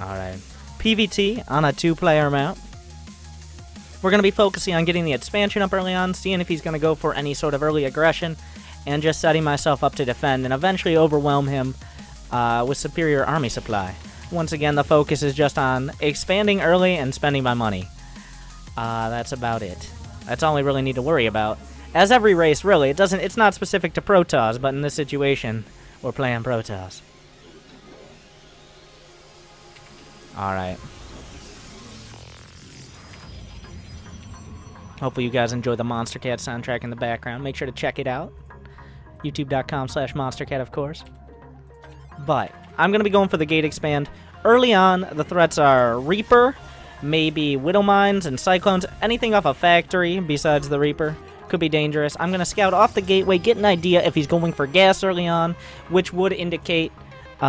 Alright. PvT on a 2-player map. We're going to be focusing on getting the expansion up early on, seeing if he's going to go for any sort of early aggression, and just setting myself up to defend and eventually overwhelm him with superior army supply. Once again, the focus is just on expanding early and spending my money. That's about it. That's all we really need to worry about. As every race, really, it's not specific to Protoss, but in this situation, we're playing Protoss. Alright. Hopefully you guys enjoy the Monster Cat soundtrack in the background. Make sure to check it out. YouTube.com/MonsterCat, of course. But I'm going to be going for the gate expand. Early on, the threats are Reaper, maybe Widow Mines and Cyclones. Anything off a factory besides the Reaper could be dangerous. I'm going to scout off the gateway, get an idea if he's going for gas early on, which would indicate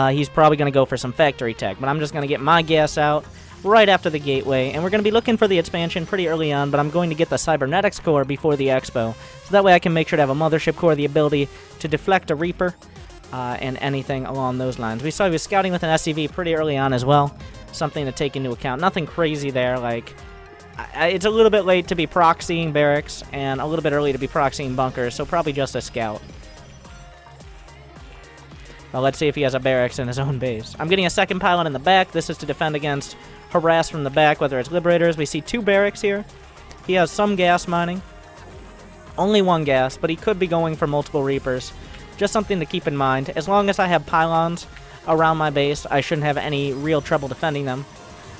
he's probably going to go for some factory tech. But I'm just going to get my gas out right after the gateway, and we're going to be looking for the expansion pretty early on, but I'm going to get the Cybernetics core before the Expo, so that way I can make sure to have a Mothership core, the ability to deflect a Reaper, and anything along those lines. We saw he was scouting with an SCV pretty early on as well, something to take into account. Nothing crazy there, like, it's a little bit late to be proxying barracks, and a little bit early to be proxying bunkers, so probably just a scout. Well, let's see if he has a barracks in his own base. I'm getting a second pylon in the back. This is to defend against harass from the back, whether it's Liberators. We see 2 barracks here. He has some gas mining. Only 1 gas, but he could be going for multiple Reapers. Just something to keep in mind. As long as I have pylons around my base, I shouldn't have any real trouble defending them.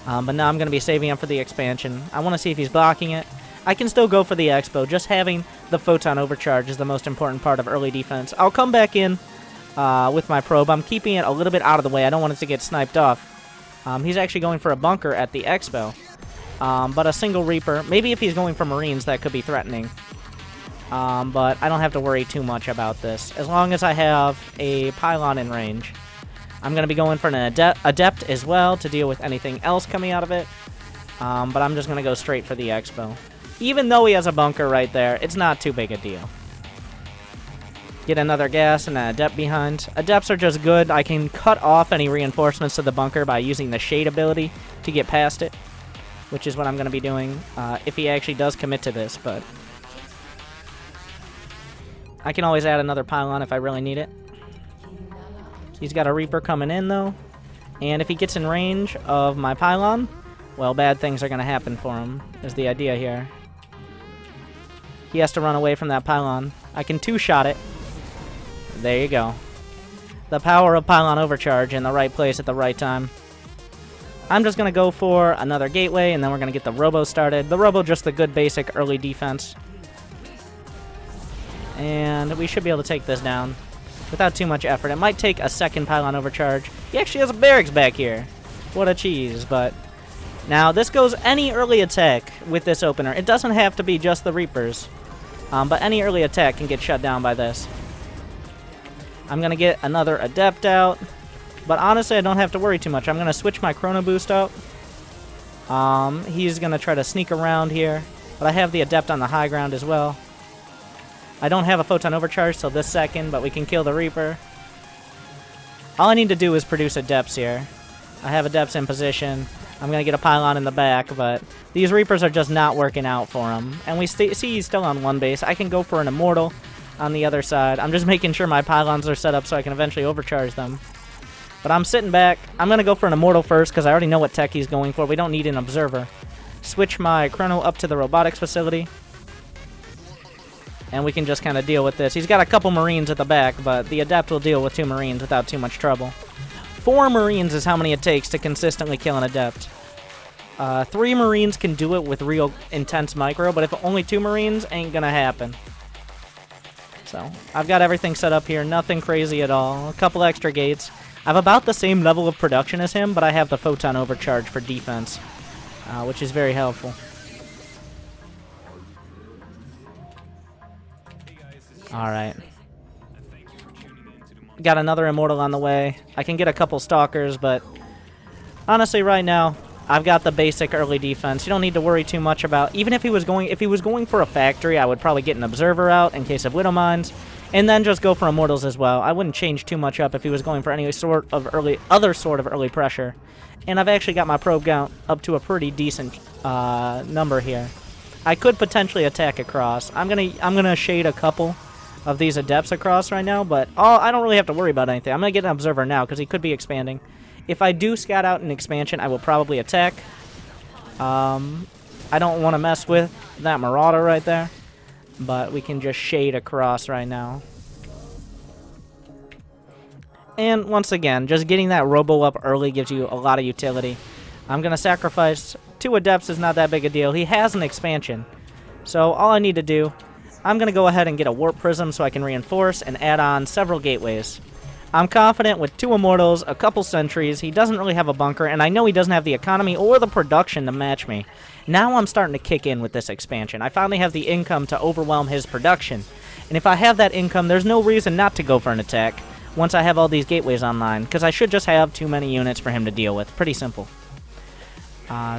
But now I'm going to be saving him for the expansion. I want to see if he's blocking it. I can still go for the Expo. Just having the Photon Overcharge is the most important part of early defense. I'll come back in with my probe. I'm keeping it a little bit out of the way. I don't want it to get sniped off. He's actually going for a bunker at the Expo. But a single Reaper. Maybe if he's going for Marines, that could be threatening. But I don't have to worry too much about this. As long as I have a pylon in range. I'm going to be going for an Adept as well to deal with anything else coming out of it. But I'm just going to go straight for the Expo. Even though he has a bunker right there, it's not too big a deal. Get another gas and an Adept behind. Adepts are just good. I can cut off any reinforcements to the bunker by using the Shade ability to get past it, which is what I'm going to be doing if he actually does commit to this, but I can always add another pylon if I really need it. He's got a Reaper coming in, though, and if he gets in range of my pylon, well, bad things are going to happen for him, is the idea here. He has to run away from that pylon. I can 2-shot it. There you go. The power of pylon overcharge in the right place at the right time. I'm just going to go for another gateway, and then we're going to get the Robo started. The Robo, just the good basic early defense. And we should be able to take this down without too much effort. It might take a second pylon overcharge. He actually has a barracks back here. What a cheese, but now this goes any early attack with this opener. It doesn't have to be just the Reapers, but any early attack can get shut down by this. I'm going to get another Adept out, but honestly I don't have to worry too much. I'm going to switch my Chrono Boost out. He's going to try to sneak around here, but I have the Adept on the high ground as well. I don't have a Photon Overcharge till this second, but we can kill the Reaper. All I need to do is produce Adepts here. I have Adepts in position. I'm going to get a pylon in the back, but these Reapers are just not working out for him. And we see he's still on one base. I can go for an Immortal on the other side. I'm just making sure my pylons are set up so I can eventually overcharge them. But I'm sitting back. I'm going to go for an Immortal first because I already know what tech he's going for. We don't need an Observer. Switch my Chrono up to the Robotics Facility. And we can just kind of deal with this. He's got a couple Marines at the back, but the Adept will deal with 2 Marines without too much trouble. 4 Marines is how many it takes to consistently kill an Adept. 3 Marines can do it with real intense micro, but if only 2 Marines, ain't gonna happen. So, I've got everything set up here, nothing crazy at all. A couple extra gates. I have about the same level of production as him, but I have the Photon Overcharge for defense, which is very helpful. Alright. Got another Immortal on the way. I can get a couple Stalkers, but honestly right now, I've got the basic early defense. You don't need to worry too much about... Even if he was going for a factory, I would probably get an Observer out in case of Widow Mines. And then just go for Immortals as well. I wouldn't change too much up if he was going for any sort of other sort of early pressure. And I've actually got my probe count up to a pretty decent number here. I could potentially attack across. I'm gonna shade a couple of these Adepts across right now, but I don't really have to worry about anything. I'm gonna get an Observer now because he could be expanding. If I do scout out an expansion, I will probably attack. I don't want to mess with that Marauder right there, but we can just shade across right now. And once again, just getting that Robo up early gives you a lot of utility. I'm going to sacrifice 2 Adepts is not that big a deal. He has an expansion. So all I need to do, I'm going to go ahead and get a Warp Prism so I can reinforce and add on several gateways. I'm confident with 2 Immortals, a couple Sentries, he doesn't really have a bunker, and I know he doesn't have the economy or the production to match me. Now I'm starting to kick in with this expansion. I finally have the income to overwhelm his production. And if I have that income, there's no reason not to go for an attack once I have all these gateways online, because I should just have too many units for him to deal with. Pretty simple.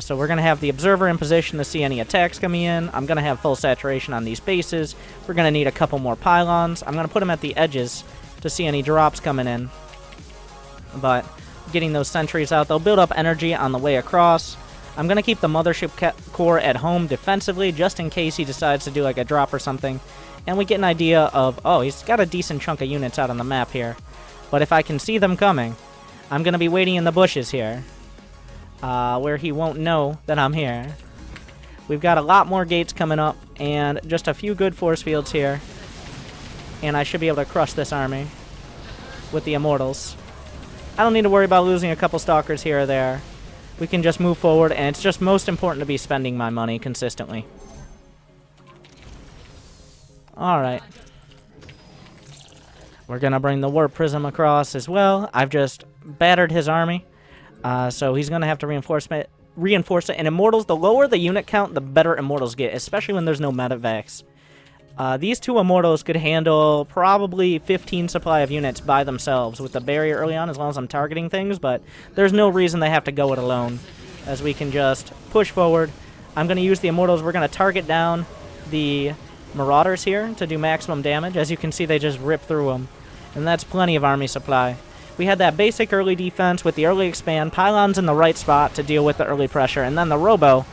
So we're going to have the Observer in position to see any attacks coming in. I'm going to have full saturation on these bases. We're going to need a couple more pylons. I'm going to put them at the edges to see any drops coming in. But getting those sentries out, they'll build up energy on the way across. I'm going to keep the Mothership core at home defensively just in case he decides to do like a drop or something. And we get an idea of, oh, he's got a decent chunk of units out on the map here. But if I can see them coming, I'm going to be waiting in the bushes here, where he won't know that I'm here. We've got a lot more gates coming up and just a few good force fields here. And I should be able to crush this army with the Immortals. I don't need to worry about losing a couple Stalkers here or there. We can just move forward, and it's just most important to be spending my money consistently. Alright. We're going to bring the Warp Prism across as well. I've just battered his army, so he's going to have to reinforce it. And Immortals, the lower the unit count, the better Immortals get, especially when there's no medevacs. These 2 Immortals could handle probably 15 supply of units by themselves with the barrier early on, as long as I'm targeting things, but there's no reason they have to go it alone, as we can just push forward. I'm going to use the Immortals. We're going to target down the Marauders here to do maximum damage. As you can see, they just rip through them, and that's plenty of army supply. We had that basic early defense with the early expand, pylons in the right spot to deal with the early pressure, and then the Robo,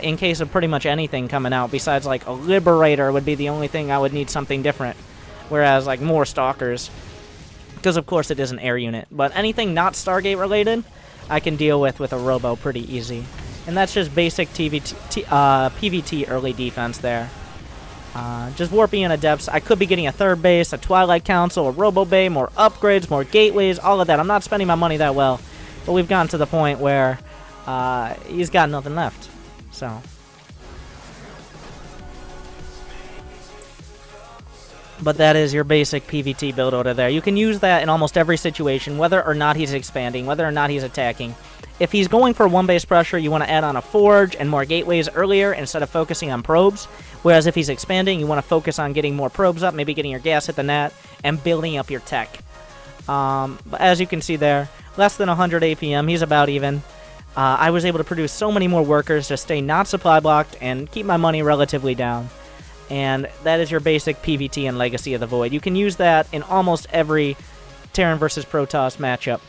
in case of pretty much anything coming out, besides like a Liberator would be the only thing I would need something different, whereas like more Stalkers, because of course it is an air unit, but anything not Stargate related, I can deal with a Robo pretty easy. And that's just basic PvT early defense there. Just warping in Adepts. I could be getting a 3rd base, a Twilight Council, a Robo Bay, more upgrades, more gateways, all of that. I'm not spending my money that well, but we've gotten to the point where he's got nothing left. So, but that is your basic PvT build order there. You can use that in almost every situation, whether or not he's expanding, whether or not he's attacking. If he's going for 1 base pressure, you want to add on a Forge and more gateways earlier instead of focusing on probes. Whereas if he's expanding, you want to focus on getting more probes up, maybe getting your gas hit the net, and building up your tech. But as you can see there, less than 100 APM, he's about even. I was able to produce so many more workers to stay not supply blocked and keep my money relatively down. And that is your basic PvT and Legacy of the Void. You can use that in almost every Terran versus Protoss matchup.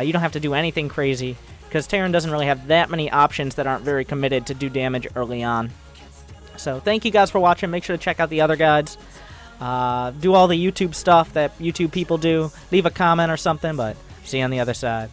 You don't have to do anything crazy, because Terran doesn't really have that many options that aren't very committed to do damage early on. So thank you guys for watching. Make sure to check out the other guides. Do all the YouTube stuff that YouTube people do. Leave a comment or something, but see you on the other side.